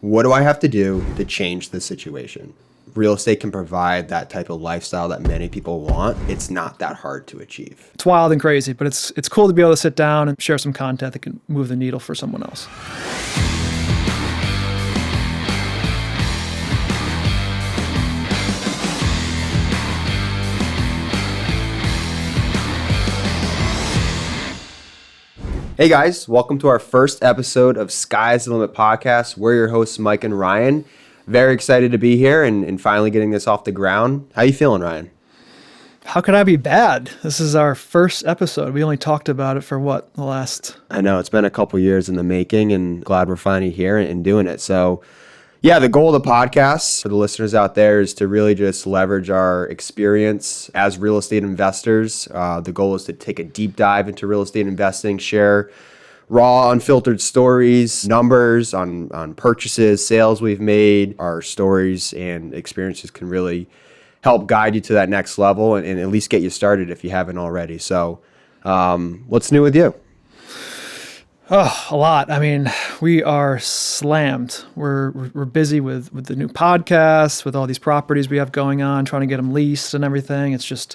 What do I have to do to change the situation? Real estate can provide that type of lifestyle that many people want. It's not that hard to achieve. It's wild and crazy, but it's cool to be able to sit down and share some content that can move the needle for someone else. Hey guys, welcome to our first episode of Sky's the Limit podcast. We're your hosts, Mike and Ryan. Very excited to be here and finally getting this off the ground. How you feeling, Ryan? How could I be bad? This is our first episode. We only talked about it for I know, it's been a couple years in the making and glad we're finally here and doing it. So yeah, the goal of the podcast for the listeners out there is to really just leverage our experience as real estate investors. The goal is to take a deep dive into real estate investing, share raw, unfiltered stories, numbers on purchases, sales we've made. Our stories and experiences can really help guide you to that next level and at least get you started if you haven't already. So what's new with you? Oh, a lot. I mean, we are slammed. We're busy with the new podcast, with all these properties we have going on, trying to get them leased and everything. It's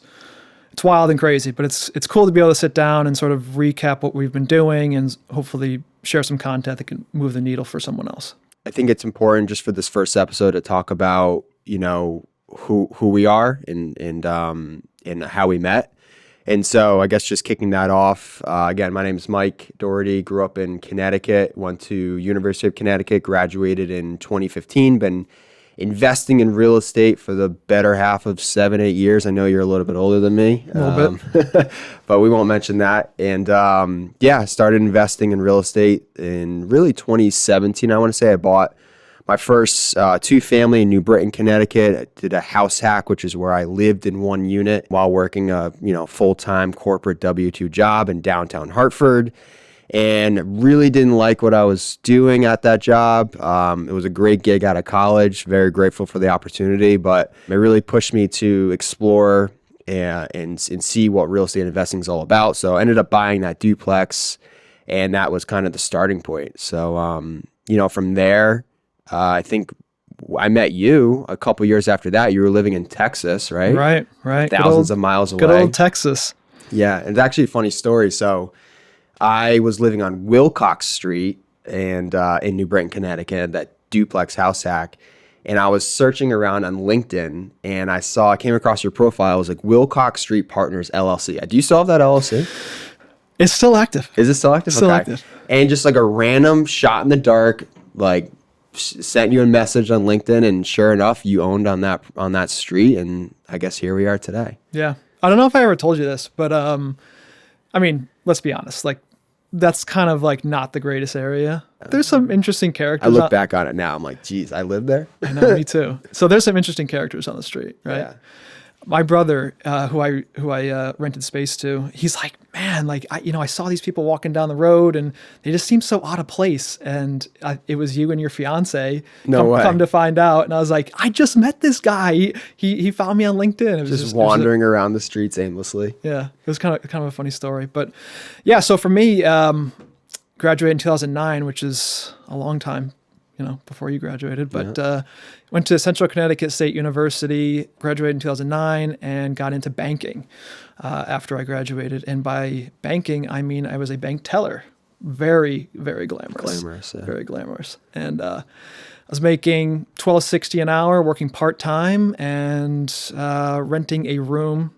wild and crazy, but it's cool to be able to sit down and sort of recap what we've been doing and hopefully share some content that can move the needle for someone else. I think it's important just for this first episode to talk about, who we are and how we met. And so I guess just kicking that off, again, my name is Mike Doherty, grew up in Connecticut, went to University of Connecticut, graduated in 2015, been investing in real estate for the better half of 7-8 years. I know you're a little bit older than me, a little bit, but we won't mention that. And started investing in real estate in really 2017. I want to say I bought my first two-family in New Britain, Connecticut. I did a house hack, which is where I lived in one unit while working a full-time corporate W-2 job in downtown Hartford, and really didn't like what I was doing at that job. It was a great gig out of college. Very grateful for the opportunity, but it really pushed me to explore and see what real estate investing is all about. So I ended up buying that duplex, and that was kind of the starting point. So from there, I think I met you a couple years after that. You were living in Texas, right? Right. Thousands of miles away. Good old Texas. Yeah, and it's actually a funny story. So I was living on Wilcox Street and in New Britain, Connecticut, that duplex house hack. And I was searching around on LinkedIn and I came across your profile. It was like Wilcox Street Partners LLC. Do you still have that LLC? It's still active. Is it still active? Still active. And just like a random shot in the dark, like sent you a message on LinkedIn, and sure enough, you owned on that street, and I guess here we are today. Yeah. I don't know if I ever told you this, but I mean, let's be honest, like that's kind of like not the greatest area. There's some interesting characters. I look back on it now, I'm like, geez, I lived there. I know, me too. So there's some interesting characters on the street, right? Yeah. My brother, who I rented space to, he's like, man, like I saw these people walking down the road and they just seem so out of place. And it was you and your fiance. No way. Come to find out, and I was like, I just met this guy. He found me on LinkedIn. It was just wandering around the streets aimlessly. Yeah, it was kind of a funny story, but yeah. So for me, graduated in 2009, which is a long time. Before you graduated, but went to Central Connecticut State University, graduated in 2009, and got into banking after I graduated. And by banking, I mean I was a bank teller. Very, very glamorous. Yeah. Very glamorous. And I was making $12.60 an hour, working part-time, and renting a room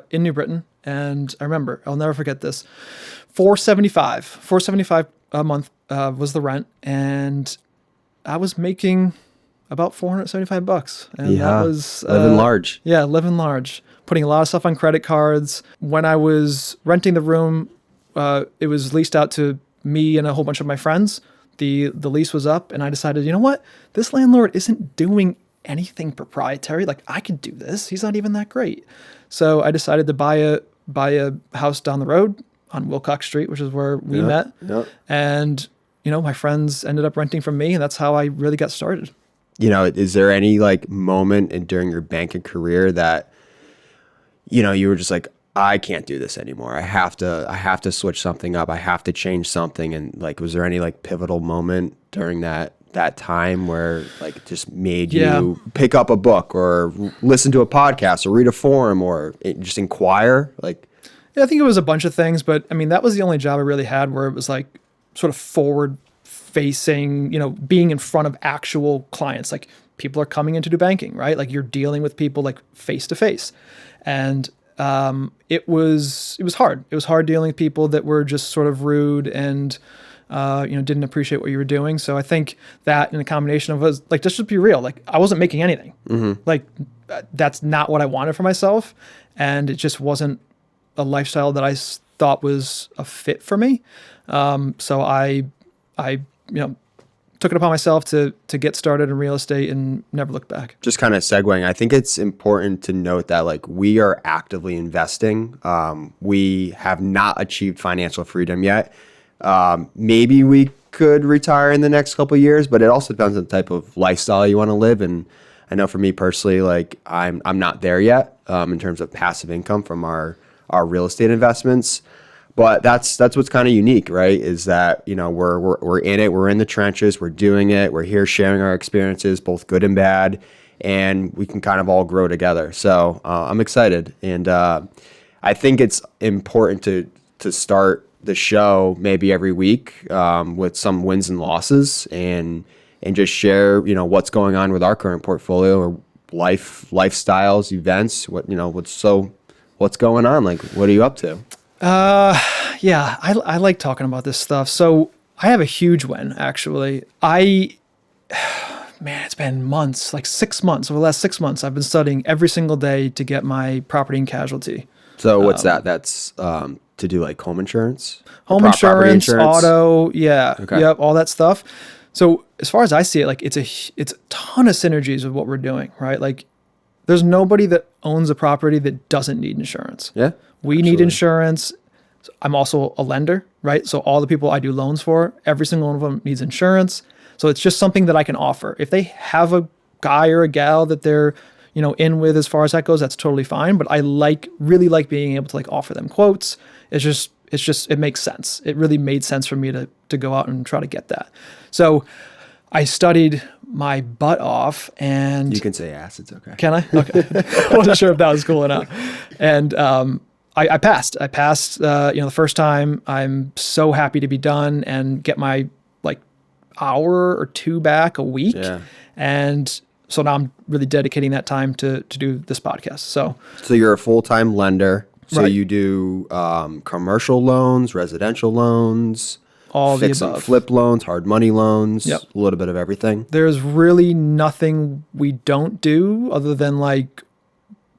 in New Britain. And I remember, I'll never forget this, $475 a month was the rent, and I was making about $475, and that was living large. Yeah, living large. Putting a lot of stuff on credit cards. When I was renting the room, it was leased out to me and a whole bunch of my friends. The lease was up, and I decided, you know what? This landlord isn't doing anything proprietary. Like I could do this. He's not even that great. So I decided to buy a house down the road on Wilcox Street, which is where we met, and my friends ended up renting from me, and that's how I really got started. Is there any like moment during your banking career that, you were just like, I can't do this anymore. I have to switch something up. I have to change something. And like, was there any like pivotal moment during that that time where like just made Yeah. you pick up a book or listen to a podcast or read a forum or just inquire? Like, Yeah, I think it was a bunch of things, but I mean, that was the only job I really had where it was like sort of forward facing, being in front of actual clients. Like people are coming in to do banking, right? Like you're dealing with people like face to face. And it was hard. It was hard dealing with people that were just sort of rude and didn't appreciate what you were doing. So I think that in a combination of us, like, just to be real, like I wasn't making anything. Like that's not what I wanted for myself, and it just wasn't a lifestyle that I thought was a fit for me. So I took it upon myself to get started in real estate and never looked back. just kind of segueing, I think it's important to note that like we are actively investing. We have not achieved financial freedom yet. Maybe we could retire in the next couple of years, but it also depends on the type of lifestyle you want to live. And I know for me personally, like I'm not there yet in terms of passive income from our real estate investments. But that's what's kind of unique, right? Is that we're in it, we're in the trenches, we're doing it, we're here sharing our experiences, both good and bad, and we can kind of all grow together. So I'm excited, and I think it's important to start the show maybe every week with some wins and losses, and just share what's going on with our current portfolio or lifestyles, events. What's going on? Like, what are you up to? Yeah, I like talking about this stuff. So I have a huge win, actually. Man, it's been months, like 6 months. Over the last 6 months, I've been studying every single day to get my property and casualty. So what's that? That's to do like home insurance? Home Property insurance, auto, yeah, Okay. yep, all that stuff. So as far as I see it, like it's a ton of synergies with what we're doing, right? Like there's nobody that owns a property that doesn't need insurance. Yeah. We need insurance. I'm also a lender, right? So all the people I do loans for, every single one of them needs insurance. So it's just something that I can offer. If they have a guy or a gal that they're, in with as far as that goes, that's totally fine. But I really like being able to like offer them quotes. It makes sense. It really made sense for me to go out and try to get that. So I studied my butt off, and You can say ass. It's okay. can I? Okay. I wasn't sure if that was cool enough. And I passed. I passed. The first time. I'm so happy to be done and get my like hour or two back a week. Yeah. And so now I'm really dedicating that time to do this podcast. So you're a full-time lender. So Right. you do commercial loans, residential loans, all of the fix and above. flip loans, hard money loans, Yep. a little bit of everything. There's really nothing we don't do other than like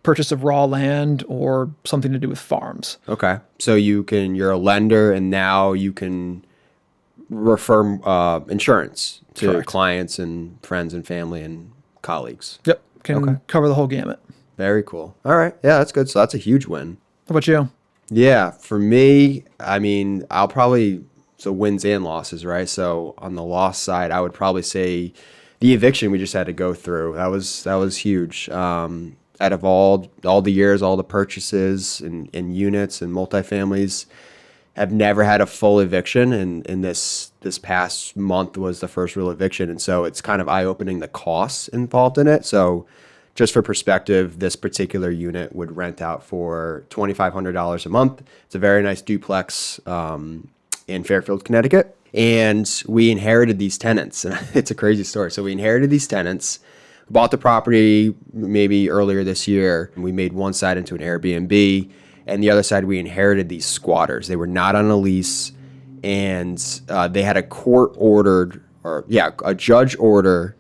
purchase of raw land or something to do with farms. Okay. So you're a lender, and now you can refer insurance to Correct. clients and friends and family and colleagues. Yep. Can cover the whole gamut. Very cool. All right. Yeah, that's good. So that's a huge win. How about you? Yeah, for me, I mean, so wins and losses, right? So on the loss side, I would probably say the eviction we just had to go through. That was huge. Out of all the years, all the purchases in units and multifamilies, have never had a full eviction, and this past month was the first real eviction, and so it's kind of eye-opening the costs involved in it. So just for perspective, this particular unit would rent out for $2,500 a month. It's a very nice duplex in Fairfield, Connecticut. And we inherited these tenants. It's a crazy story. So we inherited these tenants, bought the property maybe earlier this year, and we made one side into an Airbnb, and the other side we inherited these squatters. They were not on a lease, and they had a judge order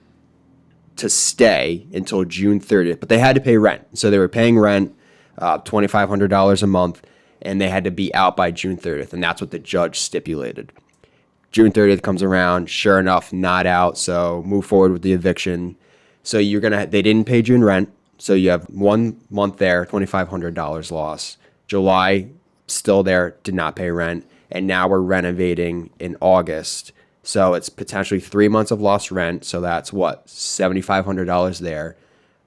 to stay until June 30th, but they had to pay rent. So they were paying rent, $2,500 a month, and they had to be out by June 30th, and that's what the judge stipulated. June 30th comes around, sure enough, not out, so move forward with the eviction. So they didn't pay June rent, so you have 1 month there, $2,500 loss. July, still there, did not pay rent, and now we're renovating in August. So it's potentially 3 months of lost rent. So that's what, $7,500 there.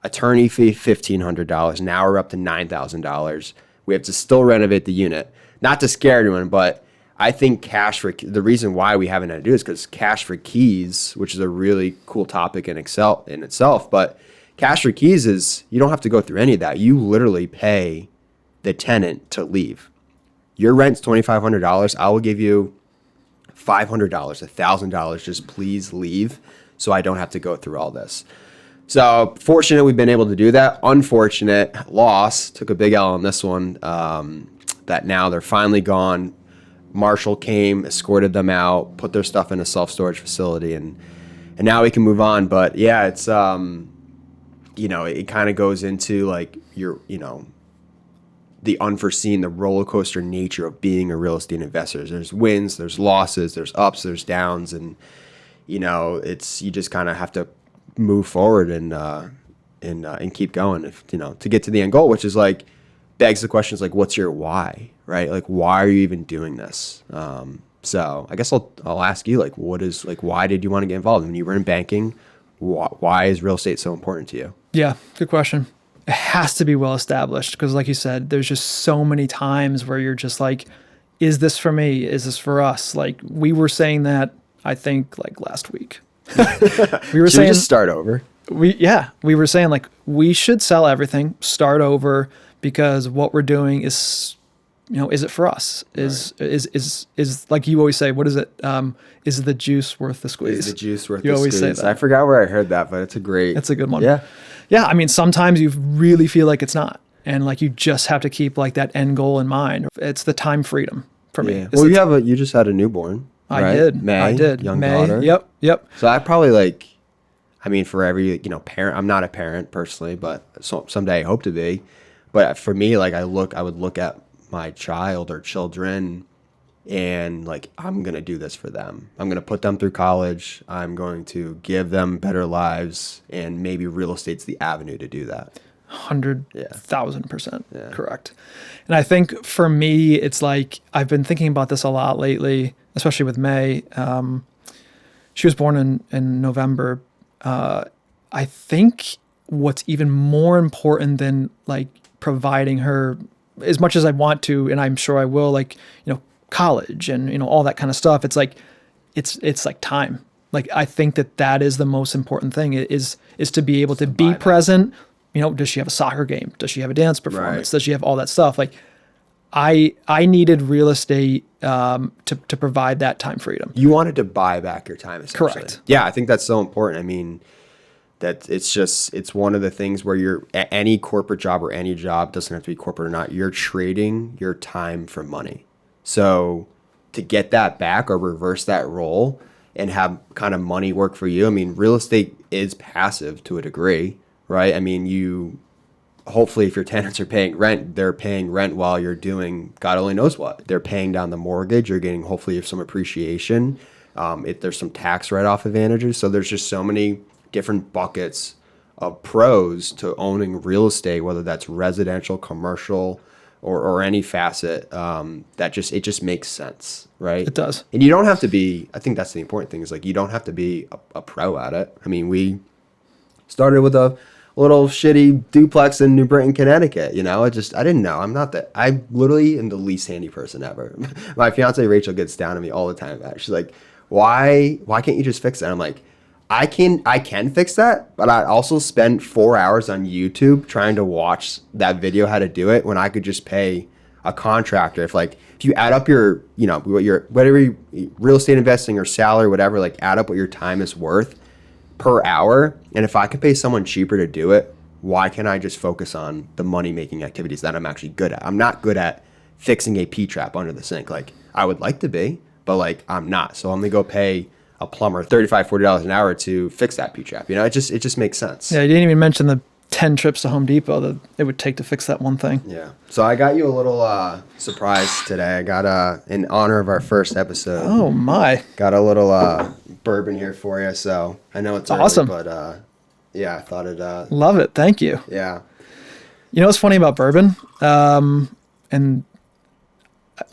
Attorney fee, $1,500. Now we're up to $9,000. We have to still renovate the unit. Not to scare anyone, but I think the reason why we haven't had to do this because cash for keys, which is a really cool topic in itself, but cash for keys is you don't have to go through any of that. You literally pay the tenant to leave. Your rent's $2,500. I will give you $500, $1,000. Just please leave so I don't have to go through all this. So fortunate we've been able to do that. Unfortunate loss. Took a big L on this one. That now they're finally gone. Marshall came, escorted them out, put their stuff in a self-storage facility, and now we can move on. But yeah, it's it kind of goes into like the unforeseen, the roller coaster nature of being a real estate investor. There's wins, there's losses, there's ups, there's downs, and you just kind of have to move forward and keep going to get to the end goal, which is like begs the questions like, what's your why, right? Like, why are you even doing this? So I guess I'll ask you, like, why did you want to get involved? When you were in banking, why is real estate so important to you? Yeah, good question. It has to be well established because, like you said, there's just so many times where you're just like, is this for me? Is this for us? Like we were saying that, I think, like last week. We were Should saying we just start over. We were saying like we should sell everything, start over, because what we're doing is, is it for us? Is like you always say, what is it? Is the juice worth the squeeze? Is the juice worth you the always squeeze? say that. I forgot where I heard that, but it's a good one. Yeah. Yeah. I mean, sometimes you really feel like it's not. And like you just have to keep like that end goal in mind. It's the time freedom for me. Yeah. Well, you just had a newborn. I right? did. May, I did. Young May. daughter. Yep. So I probably for every, parent, I'm not a parent personally, but someday I hope to be. But for me, like I would look at my child or children and like, I'm going to do this for them. I'm going to put them through college. I'm going to give them better lives, and maybe real estate's the avenue to do that. 100,000% correct. And I think for me, it's like, I've been thinking about this a lot lately, especially with May. She was born in November. I think what's even more important than like providing her as much as I want to, and I'm sure I will, like, college and, all that kind of stuff. It's like, it's like time. Like, I think that is the most important thing is to be able to be present. Does she have a soccer game? Does she have a dance performance? Right. Does she have all that stuff? Like, I needed real estate to provide that time freedom. You wanted to buy back your time, essentially. Correct. Yeah, I think that's so important. I mean, that it's one of the things where you're any corporate job or any job, doesn't have to be corporate or not, you're trading your time for money. So to get that back or reverse that role and have kind of money work for you, I mean, real estate is passive to a degree, right? I mean, hopefully if your tenants are paying rent, they're paying rent while you're doing God only knows what. They're paying down the mortgage. You're getting hopefully some appreciation. There's some tax write-off advantages. So there's just so many different buckets of pros to owning real estate, whether that's residential, commercial, or any facet, it just makes sense, right? It does. And you don't have to be, I think that's the important thing, is like you don't have to be a pro at it. I mean, we started with a little shitty duplex in New Britain, Connecticut. I didn't know. I literally am the least handy person ever. My fiance Rachel gets down on me all the time about it. She's like, why can't you just fix that? I'm like, I can fix that, but I also spend 4 hours on YouTube trying to watch that video how to do it when I could just pay a contractor. If you add up your, whatever real estate investing or salary, whatever, like add up what your time is worth per hour. And if I could pay someone cheaper to do it, why can't I just focus on the money making activities that I'm actually good at? I'm not good at fixing a P-trap under the sink. Like I would like to be, but like I'm not. So I'm going to go pay a plumber $35, $40 an hour to fix that P-trap. It just makes sense. Yeah, you didn't even mention the 10 trips to Home Depot that it would take to fix that one thing. Yeah. So I got you a little surprise today. I got in honor of our first episode. Oh my. Got a little bourbon here for you. So I know it's early, awesome, but yeah, I thought it. Love it. Thank you. Yeah. You know what's funny about bourbon? And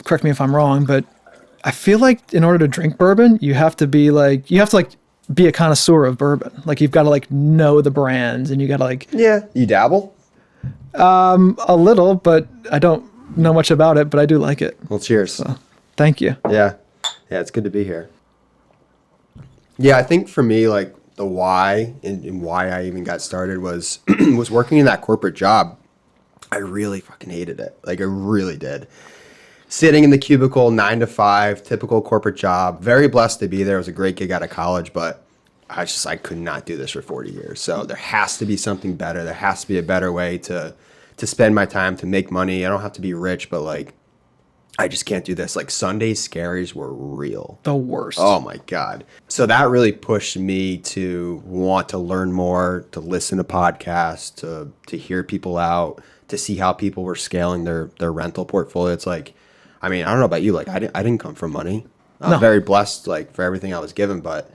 correct me if I'm wrong, but I feel like in order to drink bourbon, you have to be a connoisseur of bourbon. Like you've got to know the brands, and you got to Yeah. You dabble? A little, but I don't know much about it, but I do like it. Well, cheers. So, Thank you. Yeah. Yeah, it's good to be here. Yeah, I think for me, like the why and why I even got started was was working in that corporate job. I really fucking hated it. Like I really did. Sitting in the cubicle, 9 to 5, typical corporate job. Very blessed to be there. It was a great gig out of college, but I could not do this for 40 years. So there has to be something better. There has to be a better way to spend my time, to make money. I don't have to be rich, but like I just can't do this. Like Sunday scaries were real. The worst. Oh my God. So that really pushed me to want to learn more, to listen to podcasts, to hear people out, to see how people were scaling their rental portfolio. It's like, I mean, I don't know about you. Like I didn't come from money. I'm No. very blessed like for everything I was given, but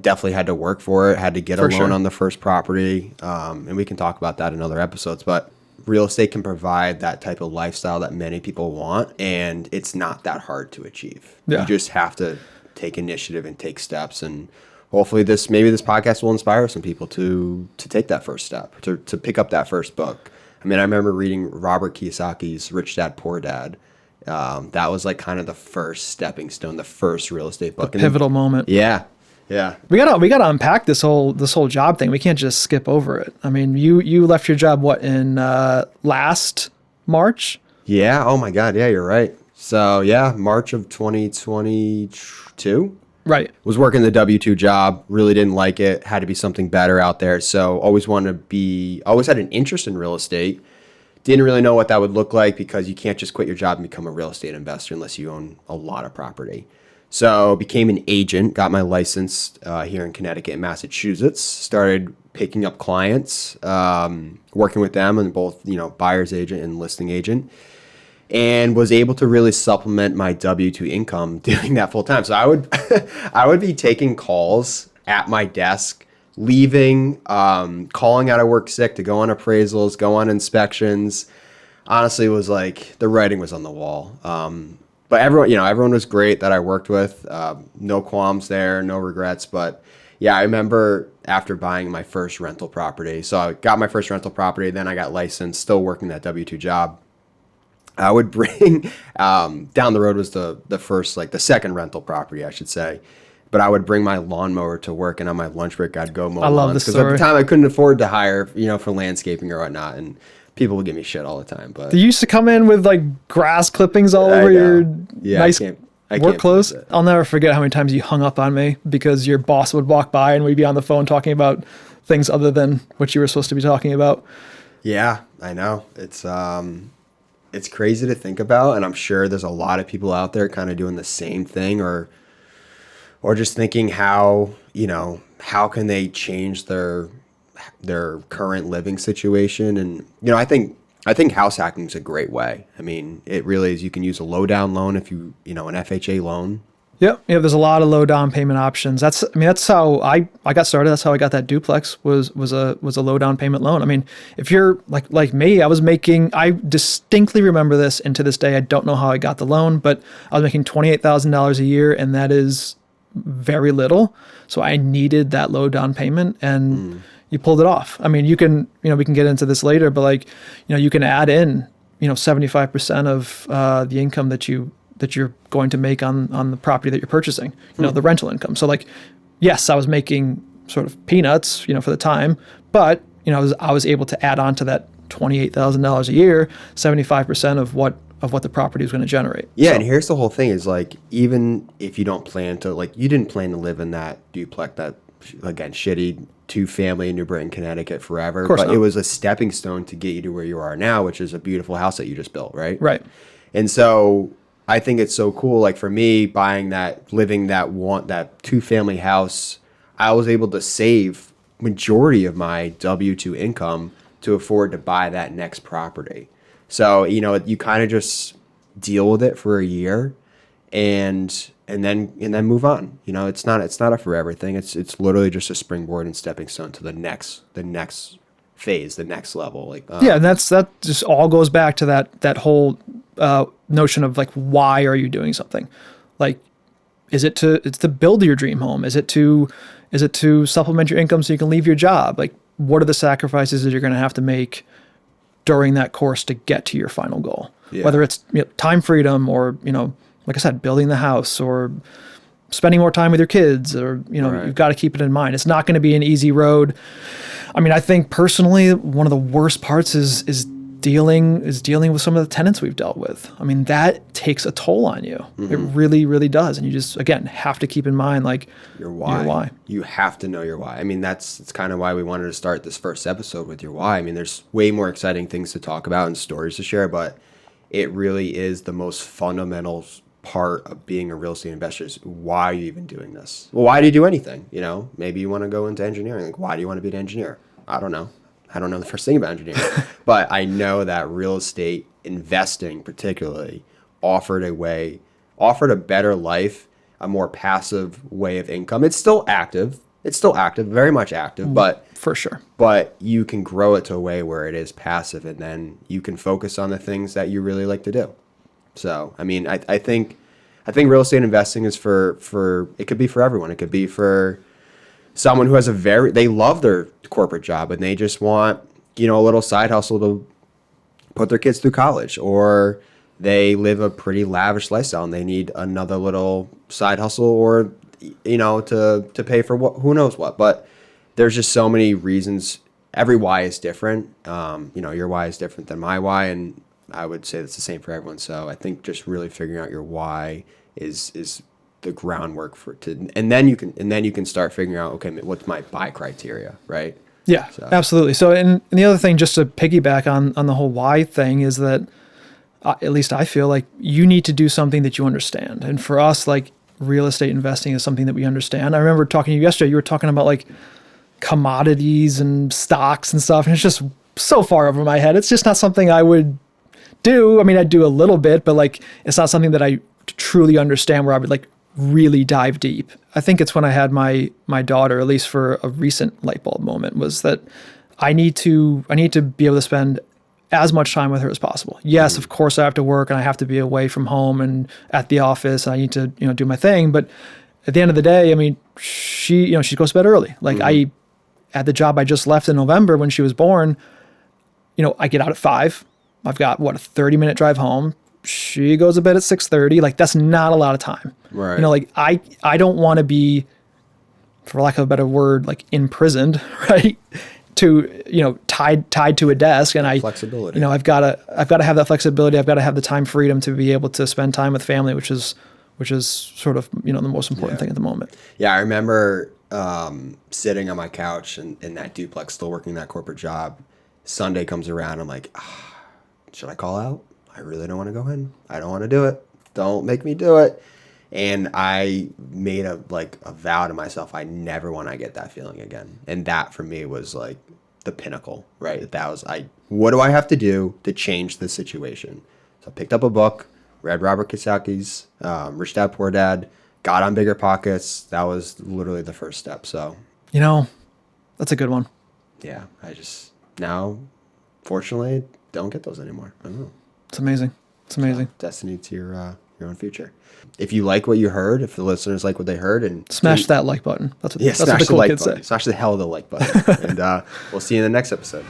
definitely had to work for it, had to get a For loan sure. on the first property. And we can talk about that in other episodes, but real estate can provide that type of lifestyle that many people want, and it's not that hard to achieve. Yeah. You just have to take initiative and take steps, and hopefully maybe this podcast will inspire some people to take that first step, to pick up that first book. I mean, I remember reading Robert Kiyosaki's Rich Dad Poor Dad. That was like kind of the first stepping stone, the first real estate book. Pivotal moment. Yeah. Yeah. We gotta unpack this whole job thing. We can't just skip over it. I mean, you left your job in last March? Yeah. Oh my God. Yeah, you're right. So yeah, March of 2022. Right. Was working the W-2 job. Really didn't like it. Had to be something better out there. So always had an interest in real estate. Didn't really know what that would look like because you can't just quit your job and become a real estate investor unless you own a lot of property. So became an agent, got my license here in Connecticut and Massachusetts, started picking up clients, working with them and both, buyer's agent and listing agent, and was able to really supplement my W-2 income doing that full time. So I would be taking calls at my desk, leaving, calling out of work sick to go on appraisals, go on inspections. Honestly, it was like the writing was on the wall. But everyone was great that I worked with. No qualms there, no regrets. But yeah, I remember after buying my first rental property. So I got my first rental property, then I got licensed, still working that W-2 job. I would bring, down the road was the first, like the second rental property, I should say. But I would bring my lawnmower to work, and on my lunch break, I'd go mow lawns. I love this because at the story. time I couldn't afford to hire, for landscaping or whatnot. And people would give me shit all the time. But You used to come in with like grass clippings all I over know. your Yeah, nice I work can't clothes. believe it. I'll never forget how many times you hung up on me because your boss would walk by and we'd be on the phone talking about things other than what you were supposed to be talking about. Yeah, I know. It's crazy to think about, and I'm sure there's a lot of people out there kind of doing the same thing or just thinking how can they change their current living situation. And I think house hacking is a great way. I mean, it really is. You can use a low down loan if an FHA loan. Yep. Yeah, there's a lot of low down payment options. That's how I got started. That's how I got that duplex was a low down payment loan. I mean, if you're like me, I distinctly remember this, and to this day I don't know how I got the loan, but I was making $28,000 a year, and that is very little. So I needed that low down payment, and you pulled it off. I mean, you can, we can get into this later, but you can add in, 75% of the income that you're going to make on the property that you're purchasing, the rental income. So yes, I was making sort of peanuts, for the time, but, I was able to add on to that $28,000 a year, 75% of what the property is going to generate. Yeah, So, and here's the whole thing is even if you don't plan to, you didn't plan to live in that duplex, that, again, shitty 2-family in New Britain, Connecticut forever, course but not. it was a stepping stone to get you to where you are now, which is a beautiful house that you just built, right? right. And so I think it's so cool. Like for me, living that 2-family house, I was able to save majority of my W-2 income to afford to buy that next property. So, you kind of just deal with it for a year and then move on. It's not a forever thing. It's literally just a springboard and stepping stone to the next phase, the next level. Yeah, and that just all goes back to that whole notion of why are you doing something? Is it to build your dream home? Is it to supplement your income so you can leave your job? What are the sacrifices that you're going to have to make during that course to get to your final goal? Yeah. Whether it's time freedom or like I said, building the house or spending more time with your kids, or, Right. you've got to keep it in mind. It's not going to be an easy road. I mean, I think personally, one of the worst parts is dealing with some of the tenants we've dealt with. I mean, that takes a toll on you. It really, really does. And you just, again, have to keep in mind, like, Your why. Your why. You have to know your why. I mean, it's kind of why we wanted to start this first episode with your why. I mean, there's way more exciting things to talk about and stories to share, but it really is the most fundamental part of being a real estate investor is why are you even doing this? Well, why do you do anything? Maybe you want to go into engineering. Like, why do you want to be an engineer? I don't know. I don't know the first thing about engineering, but I know that real estate investing particularly offered a better life, a more passive way of income. It's still active, very much active, but For sure. but you can grow it to a way where it is passive, and then you can focus on the things that you really like to do. So, I mean, I think real estate investing is for it could be for everyone. It could be for someone who has they love their corporate job and they just want, a little side hustle to put their kids through college, or they live a pretty lavish lifestyle and they need another little side hustle, or, to pay for who knows what. But there's just so many reasons. Every why is different. Your why is different than my why, and I would say that's the same for everyone. So I think just really figuring out your why is the groundwork and then you can start figuring out, okay, what's my buy criteria, right? Yeah, absolutely. So, and the other thing, just to piggyback on the whole why thing, is that at least I feel like you need to do something that you understand. And for us, like, real estate investing is something that we understand. I remember talking to you yesterday, you were talking about like commodities and stocks and stuff, and it's just so far over my head. It's just not something I would do. I mean, I do a little bit, but like, it's not something that I truly understand where I would like really dive deep. I think it's when I had my daughter, at least for a recent light bulb moment, was that I need to be able to spend as much time with her as possible. Yes, of course I have to work and I have to be away from home and at the office. I need to, do my thing. But at the end of the day, I mean, she goes to bed early. Like at the job I just left in November when she was born, I get out at 5. I've got a 30-minute drive home. She goes to bed at 6:30. Like, that's not a lot of time. Right. Like I don't want to be, for lack of a better word, like imprisoned, right? To, tied to a desk. And flexibility. I've got to have that flexibility. I've got to have the time freedom to be able to spend time with family, which is sort of, the most important thing at the moment. Yeah. I remember sitting on my couch in that duplex, still working that corporate job. Sunday comes around. I'm like, should I call out? I really don't want to go in. I don't want to do it. Don't make me do it. And I made a vow to myself, I never want to get that feeling again. And that for me was like the pinnacle, right? That was, what do I have to do to change the situation? So I picked up a book, read Robert Kiyosaki's Rich Dad, Poor Dad, got on Bigger Pockets. That was literally the first step. So, that's a good one. Yeah. I just now, fortunately, don't get those anymore. I don't know. It's amazing. It's amazing. So, destiny to your own future. If you like what you heard, if the listeners like what they heard, and smash that like button. That's what smash the cool the like kids button. say. Smash the hell of the like button. And we'll see you in the next episode.